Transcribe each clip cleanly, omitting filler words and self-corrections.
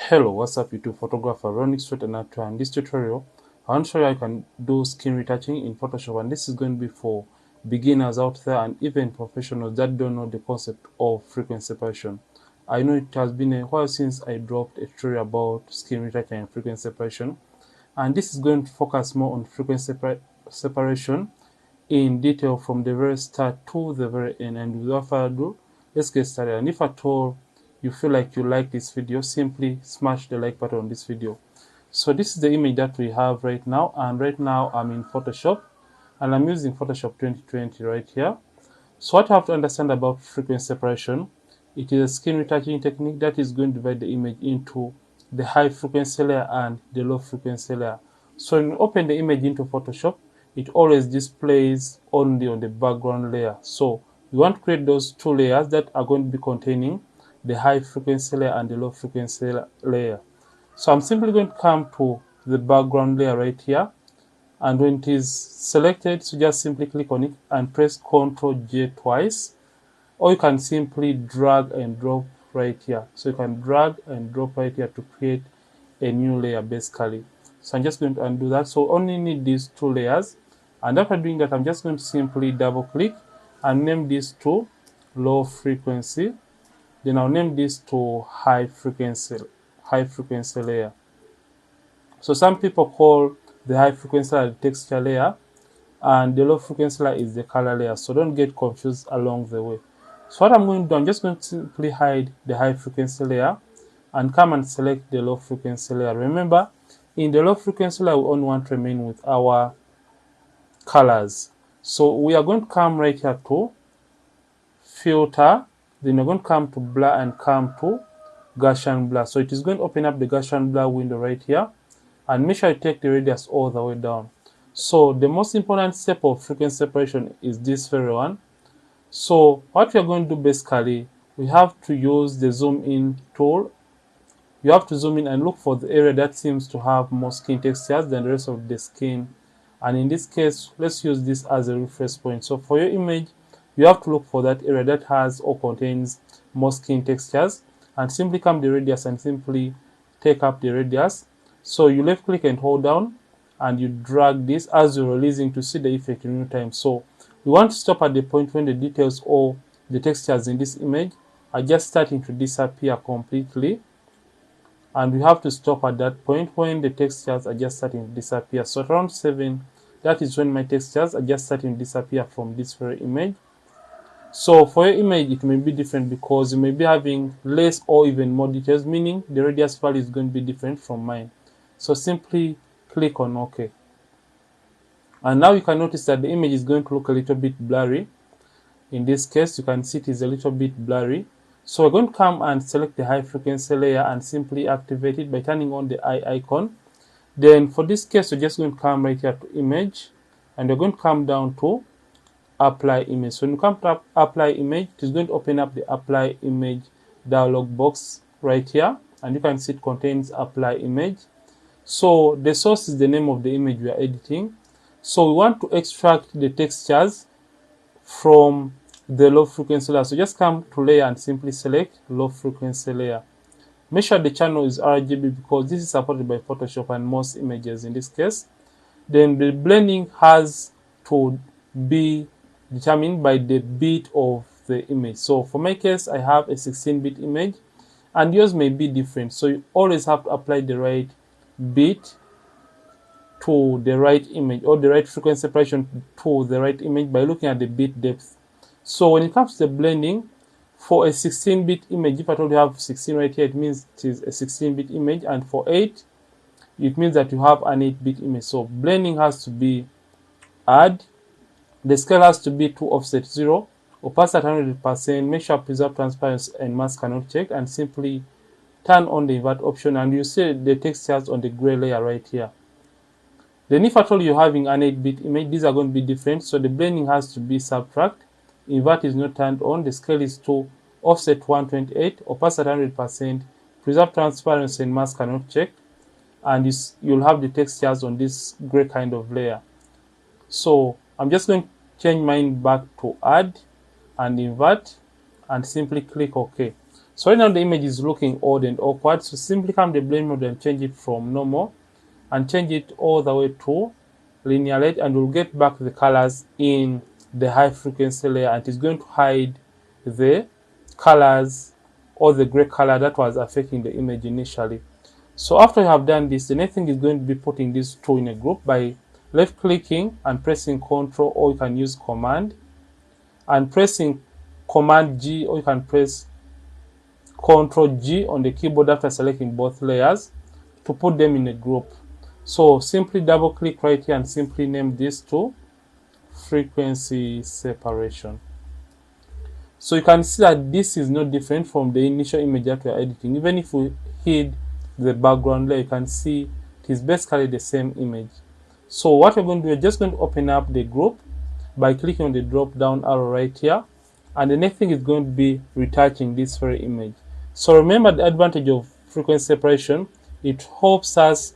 Hello, what's up YouTube photographer Ronix Straight, and in this tutorial I want to show you how you can do skin retouching in Photoshop, and this is going to be for beginners out there and even professionals that don't know the concept of frequency separation. I know it has been a while since I dropped a tutorial about skin retouching and frequency separation, and this is going to focus more on frequency separation in detail from the very start to the very end. And without further ado, let's get started. And if at all you feel like you like this video, simply smash the like button on this video. So this is the image that we have right now, and right now I'm in Photoshop and I'm using Photoshop 2020 right here. So what you have to understand about frequency separation, it is a skin retouching technique that is going to divide the image into the high frequency layer and the low frequency layer. So when you open the image into Photoshop, it always displays only on the background layer. So we want to create those two layers that are going to be containing the high frequency layer and the low frequency layer. So I'm simply going to come to the background layer right here, and when it is selected, so just simply click on it and press Ctrl J twice, or you can simply drag and drop right here. So you can drag and drop right here to create a new layer basically. So I'm just going to undo that. So only need these two layers, and after doing that I'm just going to simply double click and name these to low frequency. Then I'll name this to high frequency layer. So some people call the high frequency layer the texture layer, and the low frequency layer is the color layer. So don't get confused along the way. So what I'm going to do, I'm just going to simply hide the high frequency layer and come and select the low frequency layer. Remember, in the low frequency layer, we only want to remain with our colors. So we are going to come right here to filter, then you're going to come to blur and come to Gaussian blur. So it is going to open up the Gaussian blur window right here, and make sure you take the radius all the way down. So the most important step of frequency separation is this very one. So what we are going to do basically, we have to use the zoom in tool. You have to zoom in and look for the area that seems to have more skin textures than the rest of the skin. And in this case, let's use this as a reference point. So for your image, you have to look for that area that has or contains more skin textures, and simply come the radius and simply take up the radius. So you left click and hold down, and you drag this as you're releasing to see the effect in real time. So we want to stop at the point when the details or the textures in this image are just starting to disappear completely, and we have to stop at that point when the textures are just starting to disappear. So around 7, that is when my textures are just starting to disappear from this very image. So for your image, it may be different because you may be having less or even more details, meaning the radius value is going to be different from mine. So simply click on OK. And now you can notice that the image is going to look a little bit blurry. In this case, you can see it is a little bit blurry. So we're going to come and select the high frequency layer and simply activate it by turning on the eye icon. Then for this case, we're just going to come right here to image, and we're going to come down to apply image. So when you come to apply image, it is going to open up the apply image dialog box right here, and you can see it contains apply image. So the source is the name of the image we are editing. So we want to extract the textures from the low frequency layer. So just come to layer and simply select low frequency layer. Make sure the channel is RGB because this is supported by Photoshop and most images in this case. Then the blending has to be determined by the bit of the image. So for my case, I have a 16-bit image, and yours may be different. So you always have to apply the right bit to the right image, or the right frequency separation to the right image by looking at the bit depth. So when it comes to the blending, for a 16-bit image, if I told you have 16 right here, it means it is a 16-bit image, and for 8, it means that you have an 8-bit image. So blending has to be add, the scale has to be to offset 0, opacity at 100%, make sure preserve transparency and mask cannot check, and simply turn on the invert option, and you see the textures on the gray layer right here. Then if at all you're having an 8-bit image, these are going to be different. So the blending has to be subtract, invert is not turned on, the scale is to offset 128, opacity 100%, preserve transparency and mask cannot check, and you'll have the textures on this gray kind of layer. So I'm just going to change mine back to add and invert, and simply click OK. So right now the image is looking odd and awkward, so simply come the blend mode and change it from normal and change it all the way to linear light, and we'll get back the colors in the high frequency layer, and it's going to hide the colors or the gray color that was affecting the image initially. So after you have done this, the next thing is going to be putting these two in a group by left clicking and pressing Ctrl, or you can use Command, and pressing Command G, or you can press Ctrl G on the keyboard after selecting both layers to put them in a group. So simply double click right here and simply name this to frequency separation. So you can see that this is no different from the initial image that we are editing. Even if we hid the background layer, you can see it is basically the same image. So what we're going to do, we're just going to open up the group by clicking on the drop down arrow right here, and the next thing is going to be retouching this very image. So remember the advantage of frequency separation, it helps us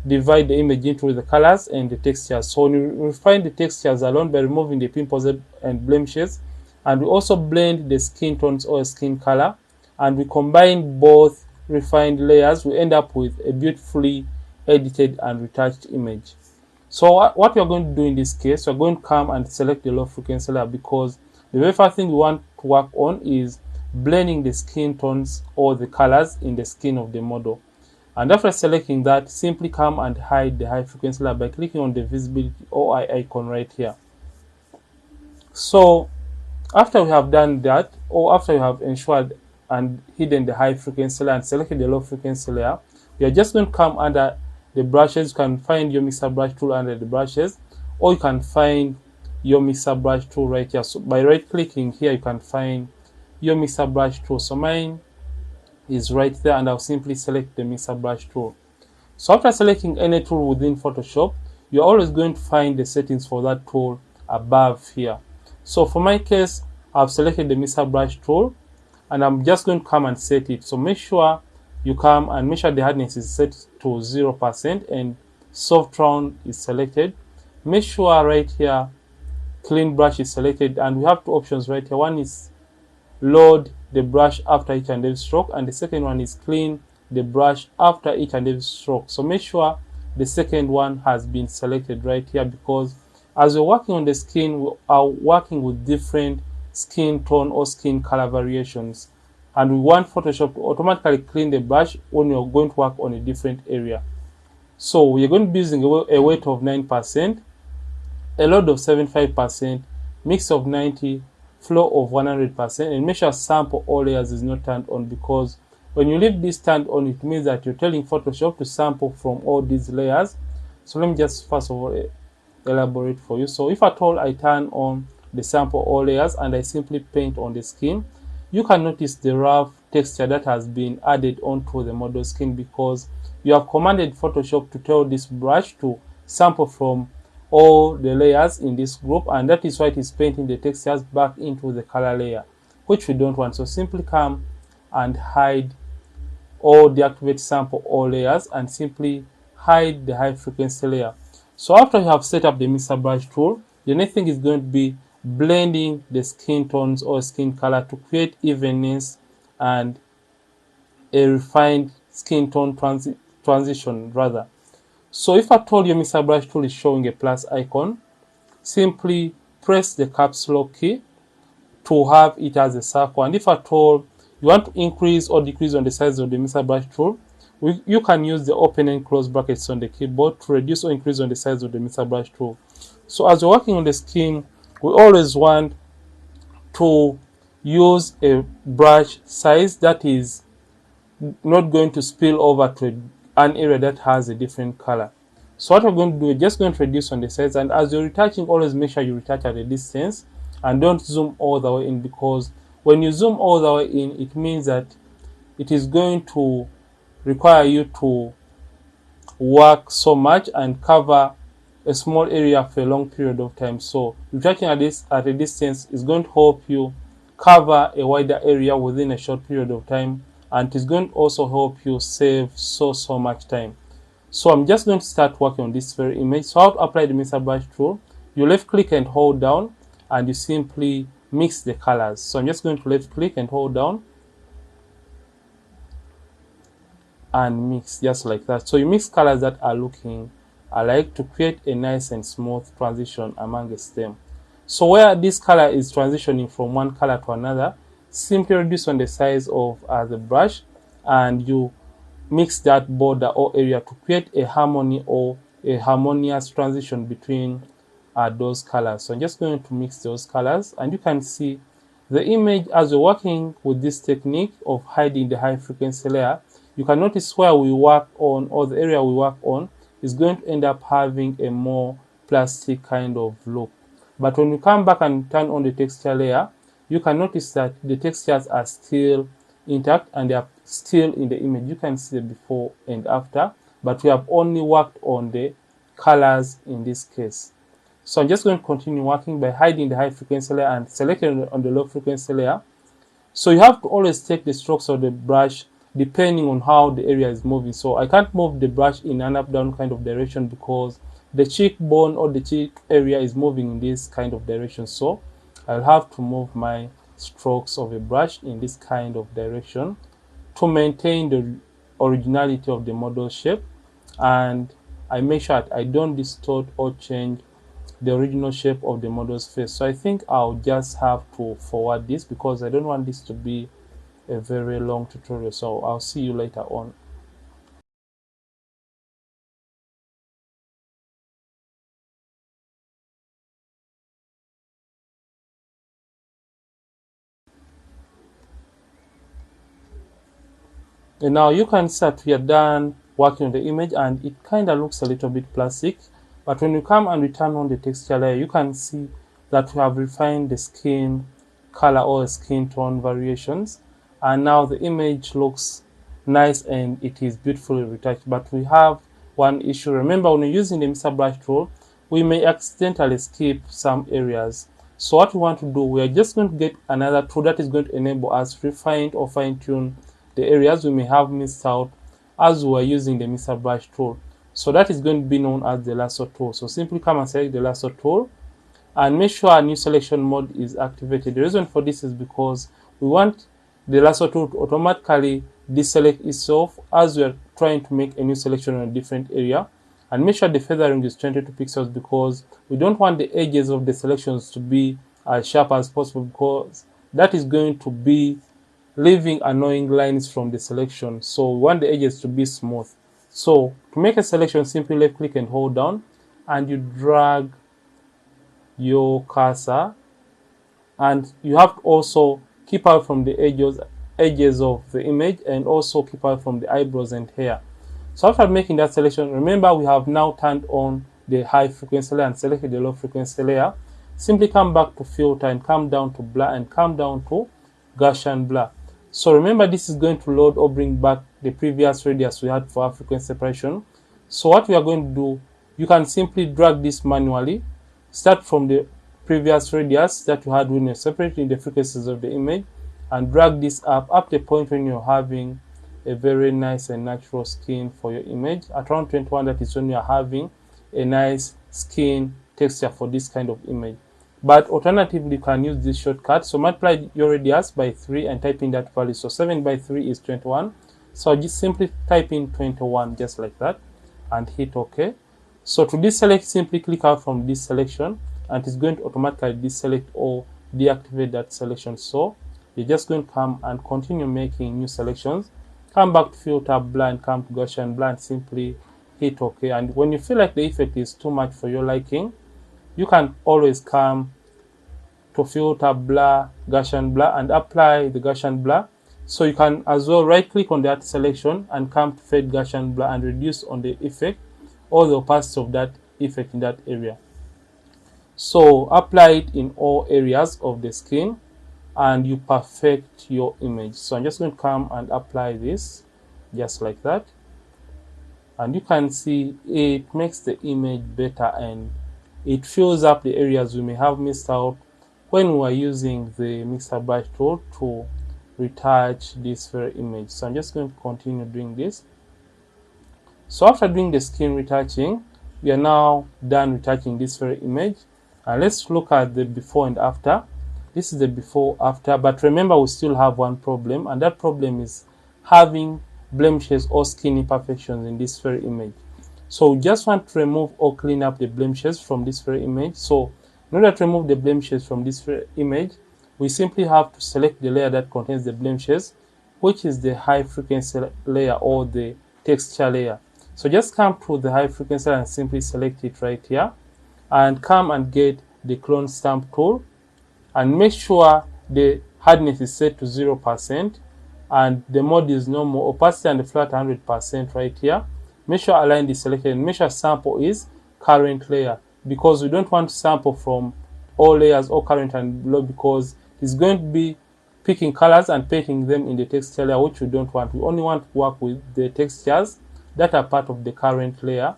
divide the image into the colors and the textures. So when you refine the textures alone by removing the pimples and blemishes, and we also blend the skin tones or skin color, and we combine both refined layers, we end up with a beautifully edited and retouched image. So what we are going to do in this case, we're going to come and select the low frequency layer, because the very first thing we want to work on is blending the skin tones or the colors in the skin of the model. And after selecting that, simply come and hide the high frequency layer by clicking on the visibility OI icon right here. So after we have done that, or after you have ensured and hidden the high frequency layer and selected the low frequency layer, we are just going to come under the brushes. You can find your mixer brush tool under the brushes, or you can find your mixer brush tool right here. So by right clicking here, you can find your mixer brush tool. So mine is right there, and I'll simply select the mixer brush tool. So after selecting any tool within Photoshop, you're always going to find the settings for that tool above here. So for my case, I've selected the mixer brush tool, and I'm just going to come and set it. So make sure you come and make sure the hardness is set to 0% and soft round is selected. Make sure right here clean brush is selected, and we have two options right here. One is load the brush after each and every stroke, and the second one is clean the brush after each and every stroke. So make sure the second one has been selected right here, because as we're working on the skin, we are working with different skin tone or skin color variations, and we want Photoshop to automatically clean the brush when you're going to work on a different area. So we're going to be using a weight of 9%, a load of 75%, mix of 90%, flow of 100%, and make sure sample all layers is not turned on, because when you leave this turned on, it means that you're telling Photoshop to sample from all these layers. So let me just first of all elaborate for you. So if at all I turn on the sample all layers and I simply paint on the skin, you can notice the rough texture that has been added onto the model skin, because you have commanded Photoshop to tell this brush to sample from all the layers in this group, and that is why it is painting the textures back into the color layer, which we don't want. So simply come and hide or deactivate sample all layers and simply hide the high frequency layer. So after you have set up the mixer brush tool, the next thing is going to be blending the skin tones or skin color to create evenness and a refined skin tone transition rather. So if at all your mixer brush tool is showing a plus icon, simply press the caps lock key to have it as a circle. And if at all you want to increase or decrease on the size of the mixer brush tool, you can use the open and close brackets on the keyboard to reduce or increase on the size of the mixer brush tool. So as you're working on the skin, we always want to use a brush size that is not going to spill over to an area that has a different color. So what we're going to do, we're just going to reduce on the size, and as you're retouching, always make sure you retouch at a distance and don't zoom all the way in, because when you zoom all the way in, it means that it is going to require you to work so much and cover a small area for a long period of time. So retouching at a distance is going to help you cover a wider area within a short period of time, and it is going to also help you save so much time. So I'm just going to start working on this very image. So how to apply the mixer brush tool, you left click and hold down, and you simply mix the colors. So I'm just going to left click and hold down, and mix just like that. So you mix colors that are looking alike to create a nice and smooth transition among the stem. So where this color is transitioning from one color to another, simply reduce on the size of the brush, and you mix that border or area to create a harmony or a harmonious transition between those colors. So I'm just going to mix those colors, and you can see the image as we're working with this technique of hiding the high frequency layer. You can notice where we work on, or the area we work on, is going to end up having a more plastic kind of look. But when you come back and turn on the texture layer, you can notice that the textures are still intact and they are still in the image. You can see the before and after, but we have only worked on the colors in this case. So I'm just going to continue working by hiding the high frequency layer and selecting on the low frequency layer. So you have to always take the strokes of the brush depending on how the area is moving. So I can't move the brush in an up down kind of direction because the cheekbone or the cheek area is moving in this kind of direction. So I'll have to move my strokes of a brush in this kind of direction to maintain the originality of the model shape, and I make sure that I don't distort or change the original shape of the model's face. So I think I'll just have to forward this because I don't want this to be a very long tutorial. So I'll see you later on. And now you can see that we are done working on the image and it kind of looks a little bit plastic. But when you come and return on the texture layer, you can see that we have refined the skin color or skin tone variations. And now the image looks nice and it is beautifully retouched. But we have one issue. Remember, when you're using the Mr. Brush tool, we may accidentally skip some areas. So what we want to do, we are just going to get another tool that is going to enable us to refine or fine-tune the areas we may have missed out as we are using the Mr. Brush tool. So that is going to be known as the lasso tool. So simply come and select the lasso tool and make sure a new selection mode is activated. The reason for this is because we want the lasso tool to automatically deselect itself as we are trying to make a new selection on a different area. And make sure the feathering is 22 pixels because we don't want the edges of the selections to be as sharp as possible, because that is going to be leaving annoying lines from the selection. So we want the edges to be smooth. So to make a selection, simply left click and hold down, and you drag your cursor, and you have to also keep out from the edges of the image, and also keep out from the eyebrows and hair. So after making that selection, remember we have now turned on the high frequency layer and selected the low frequency layer. Simply come back to filter and come down to blur and come down to Gaussian blur. So remember, this is going to load or bring back the previous radius we had for our frequency separation. So what we are going to do, you can simply drag this manually. Start from the previous radius that you had when you're separating the frequencies of the image, and drag this up to the point when you're having a very nice and natural skin for your image. At around 21, that is when you're having a nice skin texture for this kind of image. But alternatively, you can use this shortcut. So multiply your radius by 3 and type in that value. So 7 by 3 is 21. So just simply type in 21 just like that and hit OK. So to deselect, simply click out from this selection and it's going to automatically deselect or deactivate that selection. So you're just going to come and continue making new selections. Come back to filter, blur, and come to Gaussian blur and simply hit OK. And when you feel like the effect is too much for your liking, you can always come to filter, blur, Gaussian blur, and apply the Gaussian blur. So you can as well right click on that selection and come to fade Gaussian blur and reduce on the effect or the opacity of that effect in that area. So apply it in all areas of the skin and you perfect your image. So I'm just going to come and apply this just like that, and you can see it makes the image better and it fills up the areas we may have missed out when we are using the Mr. Brush tool to retouch this very image. So I'm just going to continue doing this. So after doing the skin retouching, we are now done retouching this very image. And let's look at the before and after. This is the before after, but remember we still have one problem, and that problem is having blemishes or skin imperfections in this very image. So we just want to remove or clean up the blemishes from this very image. So in order to remove the blemishes from this very image, we simply have to select the layer that contains the blemishes, which is the high frequency layer or the texture layer. So just come to the high frequency and simply select it right here, and come and get the clone stamp tool, and make sure the hardness is set to 0% and the mode is normal, opacity and the flat 100% right here. Make sure align the selected and make sure sample is current layer, because we don't want to sample from all layers or current and below, because it's going to be picking colors and painting them in the texture layer, which we don't want. We only want to work with the textures that are part of the current layer.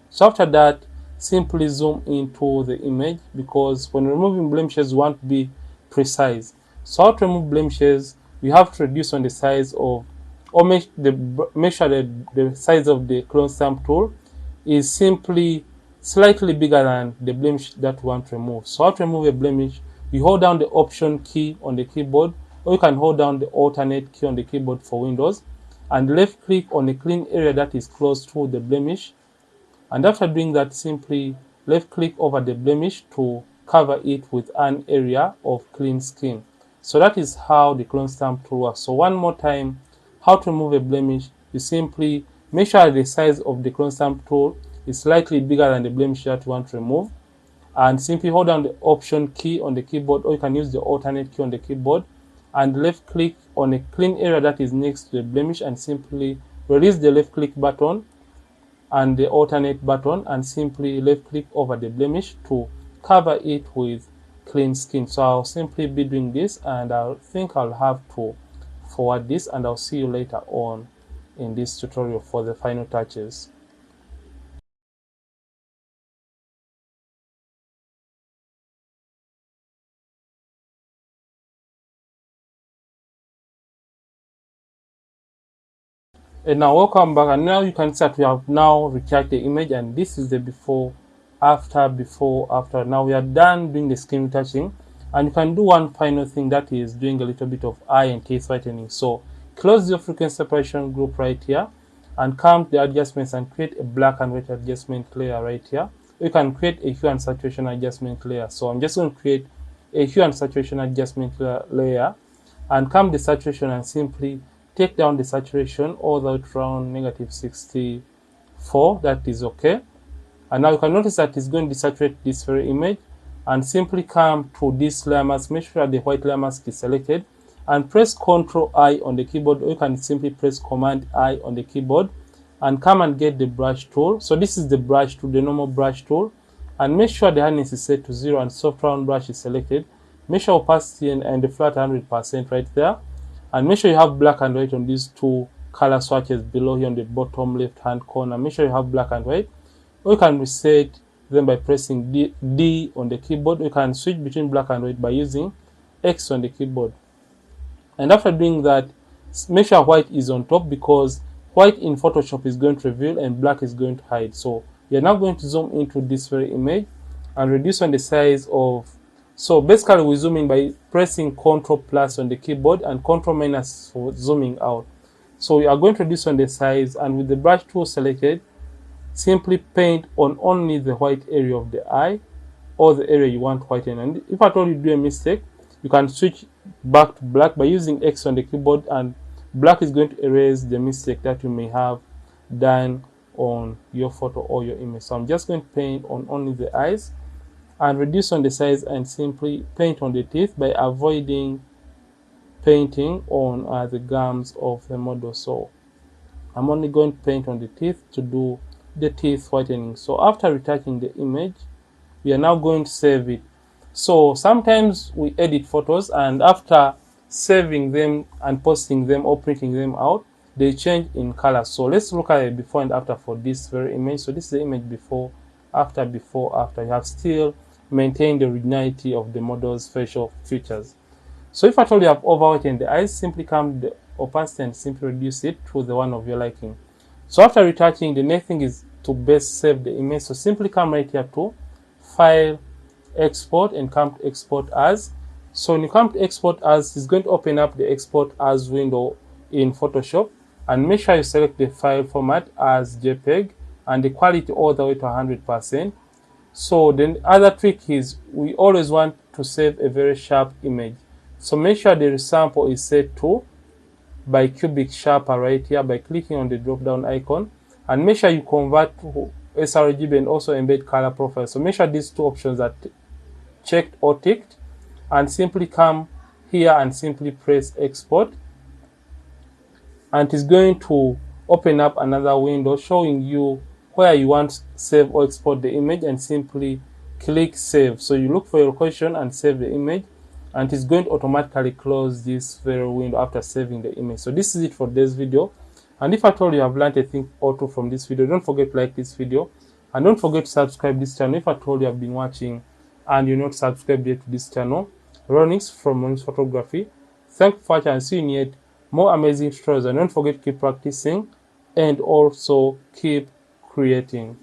So after that, simply zoom into the image, because when removing blemishes, we want to be precise. So how to remove blemishes? We have to reduce on the size of, or make sure that the size of the clone stamp tool is simply slightly bigger than the blemish that we want to remove. So how to remove a blemish? You hold down the Option key on the keyboard, or you can hold down the Alternate key on the keyboard for Windows, and left click on the clean area that is close to the blemish. And after doing that, simply left click over the blemish to cover it with an area of clean skin. So that is how the clone stamp tool works. So one more time, how to remove a blemish: you simply make sure the size of the clone stamp tool is slightly bigger than the blemish that you want to remove, and simply hold down the Option key on the keyboard, or you can use the Alternate key on the keyboard, and left click on a clean area that is next to the blemish, and simply release the left click button and the Alternate button, and simply left click over the blemish to cover it with clean skin. So I'll simply be doing this, and I think I'll have to forward this, and I'll see you later on in this tutorial for the final touches. And now welcome back, and now you can see that we have now retouched the image, and this is the before after. Now we are done doing the skin retouching, and you can do one final thing, that is doing a little bit of eye and teeth whitening. So close your frequency separation group right here, and come to the adjustments and create a black and white adjustment layer right here. You can create a hue and saturation adjustment layer. So I'm just going to create a hue and saturation adjustment layer, and come to saturation and simply take down the saturation all the way around -64. That is okay. And now you can notice that it's going to desaturate this very image, and simply come to this layer mask. Make sure the white layer mask is selected, and press Ctrl I on the keyboard, or you can simply press Command I on the keyboard, and come and get the brush tool. So this is the brush tool, the normal brush tool, and make sure the hardness is set to 0 and soft round brush is selected. Make sure opacity and the flat 100% right there, and make sure you have black and white on these two color swatches below here on the bottom left hand corner. Make sure you have black and white, or you can reset them by pressing D on the keyboard. You can switch between black and white by using X on the keyboard. And after doing that, make sure white is on top, because white in Photoshop is going to reveal and black is going to hide. So we are now going to zoom into this very image and reduce on the size of, so basically we zoom in by pressing Ctrl plus on the keyboard and Ctrl minus for zooming out. So we are going to reduce on the size, and with the brush tool selected, simply paint on only the white area of the eye, or the area you want whiten. And if at all you do a mistake, you can switch back to black by using X on the keyboard, and black is going to erase the mistake that you may have done on your photo or your image. So I'm just going to paint on only the eyes, and reduce on the size, and simply paint on the teeth by avoiding painting on the gums of the model. So I'm only going to paint on the teeth to do the teeth whitening. So after retouching the image, we are now going to save it. So sometimes we edit photos, and after saving them and posting them or printing them out, they change in color. So let's look at it before and after for this very image. So this is the image before after. You have still maintained the originality of the model's facial features. So if at all you have overweighted the eyes, simply come to the opacity and simply reduce it to the one of your liking. So after retouching, the next thing is to best save the image. So simply come right here to File, Export, and come to Export As. So when you come to Export As, it's going to open up the Export As window in Photoshop. and make sure you select the file format as JPEG and the quality all the way to 100%. So the other trick is we always want to save a very sharp image. So make sure the sample is set to by cubic sharper right here by clicking on the drop down icon, and make sure you convert to sRGB and also embed color profile. So make sure these two options are checked or ticked, and simply come here and simply press export, and it's going to open up another window showing you where you want to save or export the image, and simply click save. So you look for your location and save the image, and it's going to automatically close this very window after saving the image. So this is it for this video, and if at all you have learned a thing or two from this video, don't forget to like this video, and don't forget to subscribe this channel if at all you have been watching and you're not subscribed yet to this channel. Ronix from Ronix Photography. Thank you for watching, and see you in yet more amazing tutorials, and don't forget to keep practicing and also keep creating.